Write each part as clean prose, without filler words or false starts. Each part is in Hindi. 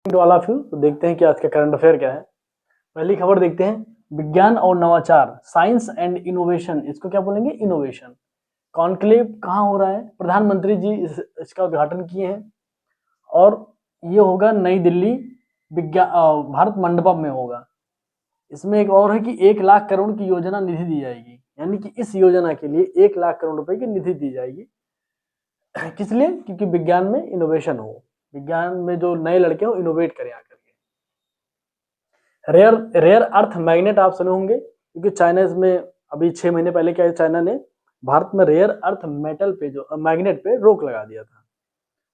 To all of you. तो देखते हैं कि आज का करंट अफेयर क्या है। पहली खबर देखते हैं, विज्ञान और नवाचार, साइंस एंड इनोवेशन, इसको क्या बोलेंगे, इनोवेशन। कॉन्क्लेव कहाँ हो रहा है, प्रधानमंत्री जी इसका उद्घाटन किए हैं और ये होगा नई दिल्ली विज्ञान भारत मंडपम में होगा। इसमें एक और है कि 1 लाख करोड़ की योजना निधि दी जाएगी, यानी कि इस योजना के लिए 1 लाख करोड़ रुपए की निधि दी जाएगी। किस लिए, क्योंकि विज्ञान में इनोवेशन हो, विज्ञान में जो नए लड़के हो इनोवेट करें आकर के। रेयर अर्थ मैग्नेट आप सुने होंगे, क्योंकि चाइना इसमें अभी 6 महीने पहले क्या है, चाइना ने भारत में रेयर अर्थ मेटल पे जो मैग्नेट पे रोक लगा दिया था।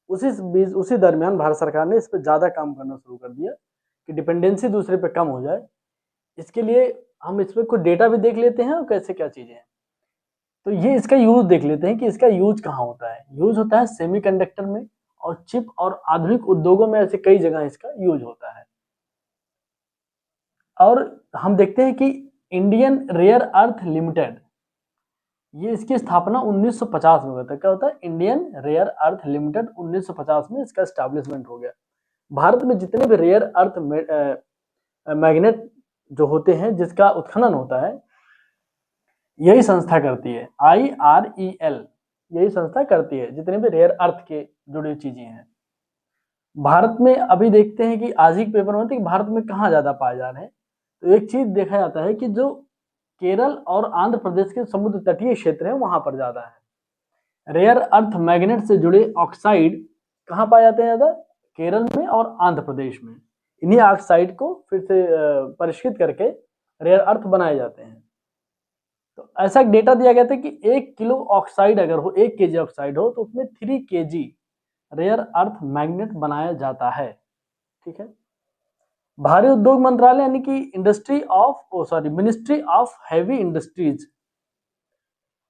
उसी दरमियान भारत सरकार ने इस पर ज्यादा काम करना शुरू कर दिया कि डिपेंडेंसी दूसरे पे कम हो जाए। इसके लिए हम इस पर कुछ डेटा भी देख लेते हैं और कैसे क्या चीजें हैं। तो ये इसका यूज देख लेते हैं कि इसका यूज कहाँ होता है। यूज होता है सेमीकंडक्टर में और चिप और आधुनिक उद्योगों में, ऐसे कई जगह इसका यूज होता है। और हम देखते हैं कि इंडियन रेयर अर्थ लिमिटेड, ये इसकी स्थापना 1950 में हुआ था। क्या होता है, इंडियन रेयर अर्थ लिमिटेड 1950 में इसका एस्टैब्लिशमेंट हो गया। भारत में जितने भी रेयर अर्थ मैग्नेट जो होते हैं, जिसका उत्खनन होता है, यही संस्था करती है, IREL, यही संस्था करती है जितने भी रेयर अर्थ के जुड़ी चीजें हैं। भारत में अभी देखते हैं कि आज ही पेपर में कि भारत में कहाँ ज्यादा पाए जा रहे हैं। तो एक चीज देखा जाता है कि जो केरल और आंध्र प्रदेश के समुद्र तटीय क्षेत्र है वहां पर ज्यादा है। रेयर अर्थ मैग्नेट से जुड़े ऑक्साइड कहाँ पाए जाते हैं ज्यादा, केरल में और आंध्र प्रदेश में। इन्हीं ऑक्साइड को फिर से परिष्कृत करके रेयर अर्थ बनाए जाते हैं। तो ऐसा डेटा दिया गया था कि 1 किलो ऑक्साइड अगर हो, 1 केजी ऑक्साइड हो, तो उसमें 3 केजी रेयर अर्थ मैग्नेट बनाया जाता है। ठीक है। भारी उद्योग मंत्रालय यानी कि मिनिस्ट्री ऑफ हैवी इंडस्ट्रीज,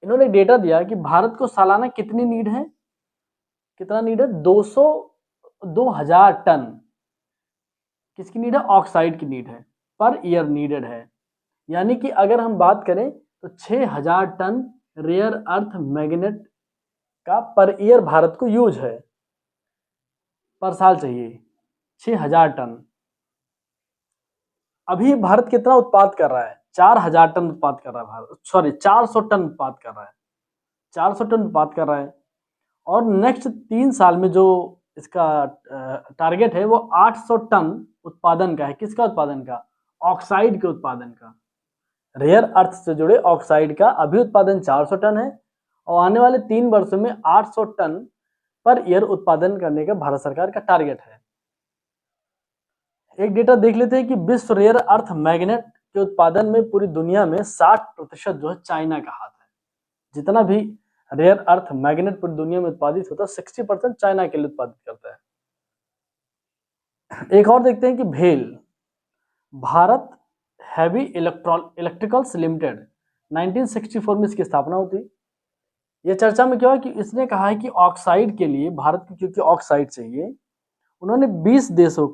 इन्होंने डेटा दिया कि भारत को सालाना कितनी नीड है, कितना नीड है, 2000 टन किसकी नीड है, ऑक्साइड की नीड है, पर ईयर नीडेड है। यानी कि अगर हम बात करें तो 6000 टन रेयर अर्थ मैग्नेट का पर ईयर भारत को यूज है, पर साल चाहिए 6000 टन। अभी भारत कितना उत्पाद कर रहा है, 4000 टन उत्पाद कर रहा है भारत, 400 टन उत्पाद कर रहा है, 400 टन उत्पाद कर रहा है। और नेक्स्ट 3 साल में जो इसका टारगेट है वो 800 टन उत्पादन का है। किसका उत्पादन का, ऑक्साइड के उत्पादन का। रेयर अर्थ से जुड़े ऑक्साइड का अभी उत्पादन 400 टन है और आने वाले 3 वर्षों में 800 टन पर ईयर उत्पादन करने का भारत सरकार का टारगेट है। एक डेटा देख लेते हैं कि विश्व रेयर अर्थ मैग्नेट के उत्पादन में पूरी दुनिया में 60% जो है चाइना का हाथ है। जितना भी रेयर अर्थ मैग्नेट पूरी दुनिया में उत्पादित होता है 60% चाइना के लिए उत्पादित करता है। एक और देखते हैं कि भेल, भारत हैवी इलेक्ट्रिकल्स लिमिटेड, 1964 में इसकी स्थापना होती। ये चर्चा में क्या है कि इसने कहा है कि ऑक्साइड के लिए भारत को क्योंकि ऑक्साइड चाहिए, उन्होंने 20 देशों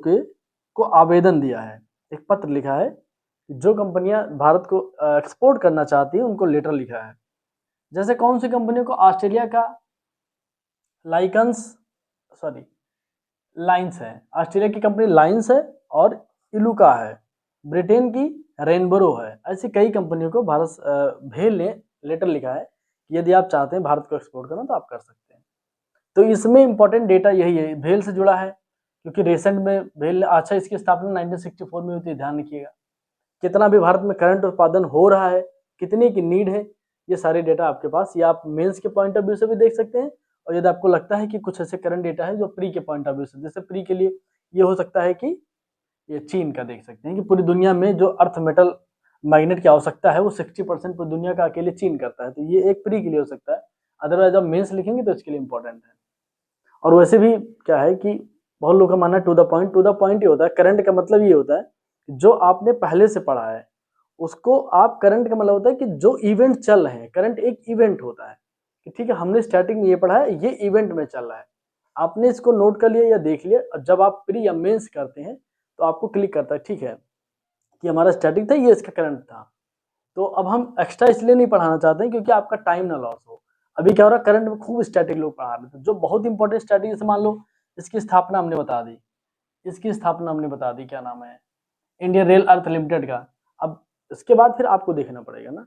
को आवेदन दिया है, एक पत्र लिखा है कि जो कंपनियां भारत को एक्सपोर्ट करना चाहती हैं उनको लेटर लिखा है। जैसे कौन सी कंपनियों को, ऑस्ट्रेलिया का लाइंस है, ऑस्ट्रेलिया की कंपनी लाइंस है और इलुका है, ब्रिटेन की रेनबरो है। ऐसी कई कंपनियों को भारत भेल ने लेटर लिखा है कि यदि आप चाहते हैं भारत को एक्सपोर्ट करना तो आप कर सकते हैं। तो इसमें इंपॉर्टेंट डेटा यही है, भेल से जुड़ा है, क्योंकि रिसेंट में भेल, अच्छा इसकी स्थापना 1964 में हुई थी, ध्यान रखिएगा। कितना भी भारत में करंट उत्पादन हो रहा है, कितने की नीड है, ये सारे डेटा आपके पास, ये आप मेंस के पॉइंट ऑफ व्यू से भी देख सकते हैं। और यदि आपको लगता है कि कुछ ऐसे करंट डेटा है जो प्री के पॉइंट ऑफ व्यू से, जैसे प्री के लिए ये हो सकता है कि ये चीन का देख सकते हैं कि पूरी दुनिया में जो अर्थ मेटल मैग्नेट की आवश्यकता है वो 60% पूरी दुनिया का अकेले चीन करता है। तो ये एक प्री के लिए हो सकता है, अदरवाइज आप मेंस लिखेंगे तो इसके लिए इंपॉर्टेंट है। और वैसे भी क्या है कि बहुत लोगों का मानना है टू द पॉइंट ही होता है। करंट का मतलब ये होता है जो आपने पहले से पढ़ा है उसको आप, करंट का मतलब होता है कि जो इवेंट चल रहे हैं, करंट एक इवेंट होता है कि ठीक है हमने स्टैटिक में ये पढ़ा है, ये इवेंट में चल रहा है, आपने इसको नोट कर लिया या देख लिया, और जब आप प्री या मेंस करते हैं तो आपको क्लिक करता है ठीक है कि हमारा स्टैटिक था, ये इसका करंट था। तो अब हम एक्स्ट्रा इसलिए नहीं पढ़ाना चाहते हैं क्योंकि आपका टाइम ना लॉस हो। अभी क्या हो रहा है, करंट में खूब स्टैटिक लोग पढ़ा रहे थे, जो बहुत इंपॉर्टेंट स्टैटिक, जैसे मान लो इसकी स्थापना हमने बता दी, इसकी स्थापना हमने बता दी, क्या नाम है, इंडियन रेल अर्थ लिमिटेड का। अब इसके बाद फिर आपको देखना पड़ेगा ना,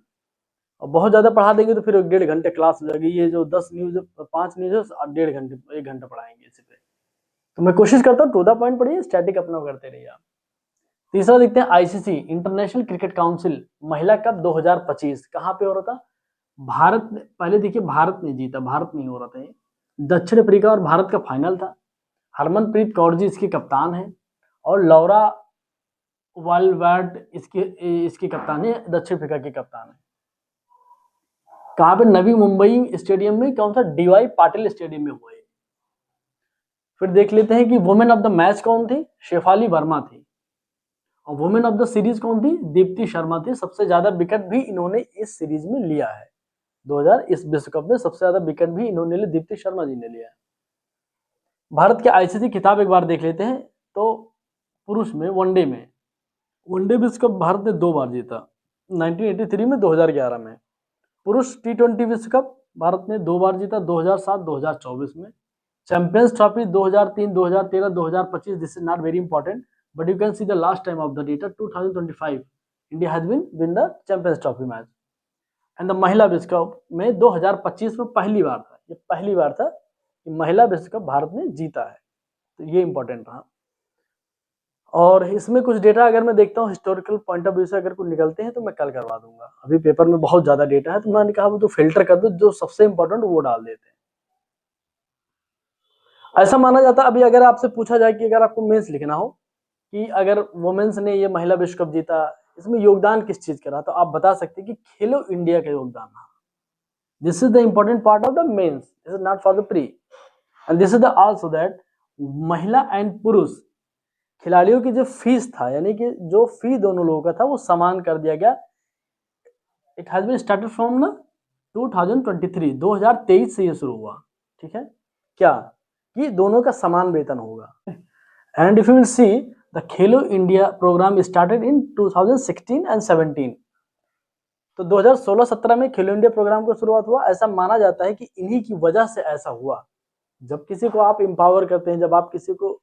और बहुत ज़्यादा पढ़ा देंगे तो फिर 1.5 घंटे क्लास हो जाएगी। ये जो 10 न्यूज़ 5 न्यूज़ है, 1.5 घंटे 1 घंटा पढ़ाएंगे इसी पे। तो मैं कोशिश करता हूँ टू द पॉइंट पढ़िए, स्टैटिक अपना करते रहिए आप। तीसरा देखते हैं आईसीसी इंटरनेशनल क्रिकेट काउंसिल महिला कप 2025 कहाँ पे हो रहा था? भारत ने, पहले देखिए भारत ने जीता, भारत नहीं हो रहा था ये, दक्षिण अफ्रीका और भारत का फाइनल था। हरमनप्रीत कौर जी इसकी कप्तान है और लौरा वालवर्ड इसकी कप्तान है, दक्षिण अफ्रीका की कप्तान है। कहाँ पे? नवी मुंबई स्टेडियम में, कौन सा, डीवाई पाटिल स्टेडियम में हुआ है। फिर देख लेते हैं कि वुमेन ऑफ द मैच कौन थी? शेफाली वर्मा थी। और वुमेन ऑफ द सीरीज कौन थी? दीप्ति शर्मा थी। सबसे ज्यादा विकेट भी इन्होंने इस सीरीज में लिया है। 2000 इस विश्व कप में सबसे ज्यादा विकेट भी इन्होंने लिए, दीप्ति शर्मा जी ने लिया है। भारत के आईसीसी खिताब एक बार देख लेते हैं। तो पुरुष में वनडे विश्व कप भारत ने 2 बार जीता, 1983 में, 2011 में। पुरुष टी20 विश्व कप भारत ने 2 बार जीता, 2007, 2024 में। Champions trophy 2003, 2013, 2025, this is not very important, but you can see the last time of the data 2025 India has been win the Champions Trophy match and the महिला विश्व कप में 2025 में पहली बार था, ये पहली बार था कि महिला विश्व कप भारत ने जीता है। तो ये इंपॉर्टेंट रहा। और इसमें कुछ डेटा अगर मैं देखता हूँ हिस्टोरिकल पॉइंट ऑफ व्यू से अगर कुछ निकलते हैं तो मैं कल करवा दूंगा। अभी पेपर में बहुत ज्यादा डेटा है तो मैंने कहा वो तो फिल्टर कर दो, जो सबसे इंपॉर्टेंट वो डाल देते हैं। ऐसा माना जाता है, अभी अगर आपसे पूछा जाए कि अगर आपको मेंस लिखना हो कि अगर वुमेन्स ने ये महिला विश्व कप जीता, इसमें योगदान किस चीज का रहा, तो आप बता सकते हैं कि खेलो इंडिया का योगदान रहा। This is the important part of the mains, this is not for the pre, and this is the also that महिला एंड पुरुष खिलाड़ियों की जो फीस था, यानी कि जो फी दोनों लोगों का था वो समान कर दिया गया। It has been started from ना 2023 से ये शुरू हुआ, ठीक है, क्या कि दोनों का समान वेतन होगा। And if you will see the Khelo India programme started in 2016 and 17। तो 2016-17 में खेलो इंडिया प्रोग्राम की शुरुआत हुआ। ऐसा माना जाता है कि इन्हीं की वजह से ऐसा हुआ। जब किसी को आप एम्पावर करते हैं, जब आप किसी को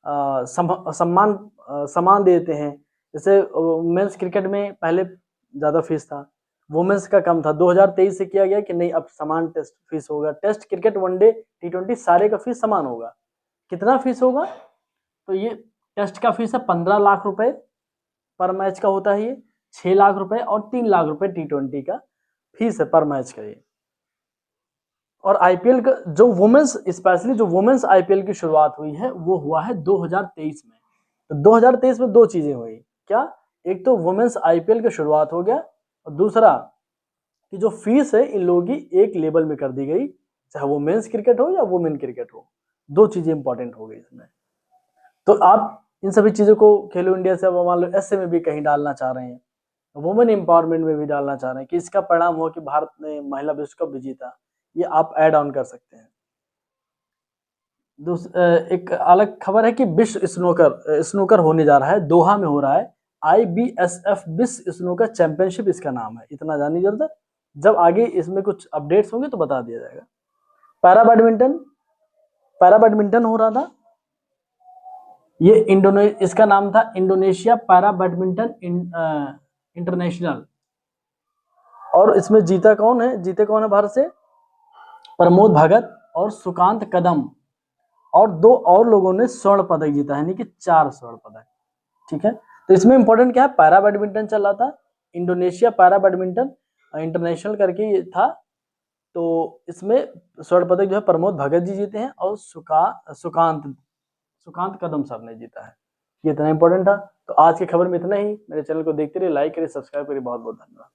सम्मान देते हैं, जैसे मेंस क्रिकेट में पहले ज़्यादा फीस था, वुमेन्स का कम था, 2023 से किया गया कि नहीं अब समान टेस्ट फीस होगा। टेस्ट क्रिकेट, वनडे, टी20 सारे का फीस समान होगा। कितना फीस होगा? तो ये टेस्ट का फीस है 15 लाख रुपए पर मैच का होता है, ये 6 लाख रुपए और 3 लाख रुपए टी20 का फीस है पर मैच का ये। और आईपीएल का जो वुमेन्स, स्पेशली जो वुमेन्स आईपीएल की शुरुआत हुई है वो हुआ है 2023 में। तो 2023 में 2 चीजें हुई, क्या? एक तो वुमेन्स आईपीएल की शुरुआत हो गया, और दूसरा कि जो फीस है इन लोगों की एक लेवल में कर दी गई, चाहे वो मेंस क्रिकेट हो या वुमेन क्रिकेट हो। 2 चीजें इंपॉर्टेंट हो गई इसमें। तो आप इन सभी चीजों को खेलो इंडिया से मान लो ऐसे में भी कहीं डालना चाह रहे हैं, वुमेन एम्पावरमेंट में भी डालना चाह रहे हैं कि इसका परिणाम हुआ कि भारत ने महिला विश्व कप भी जीता, ये आप ऐड ऑन कर सकते हैं। एक अलग खबर है कि विश्व स्नूकर होने जा रहा है, दोहा में हो रहा है। IBSF विश्व स्नूकर चैंपियनशिप इसका नाम है, इतना जानिए जरूर। जब आगे इसमें कुछ अपडेट्स होंगे तो बता दिया जाएगा। पैरा बैडमिंटन हो रहा था, ये इसका नाम था इंडोनेशिया पैरा बैडमिंटन इंटरनेशनल। और इसमें जीते कौन है भारत से? प्रमोद भगत और सुकांत कदम, और 2 और लोगों ने स्वर्ण पदक जीता है, यानी कि 4 स्वर्ण पदक, ठीक है। तो इसमें इंपॉर्टेंट क्या है? पैरा बैडमिंटन चल रहा था, इंडोनेशिया पैरा बैडमिंटन इंटरनेशनल करके ये था। तो इसमें स्वर्ण पदक जो है प्रमोद भगत जी जीते हैं और सुकांत कदम सर ने जीता है। ये इतना इंपॉर्टेंट था। तो आज की खबर में इतना ही। मेरे चैनल को देखते रहिए, लाइक करिए, सब्सक्राइब करिए। बहुत बहुत धन्यवाद।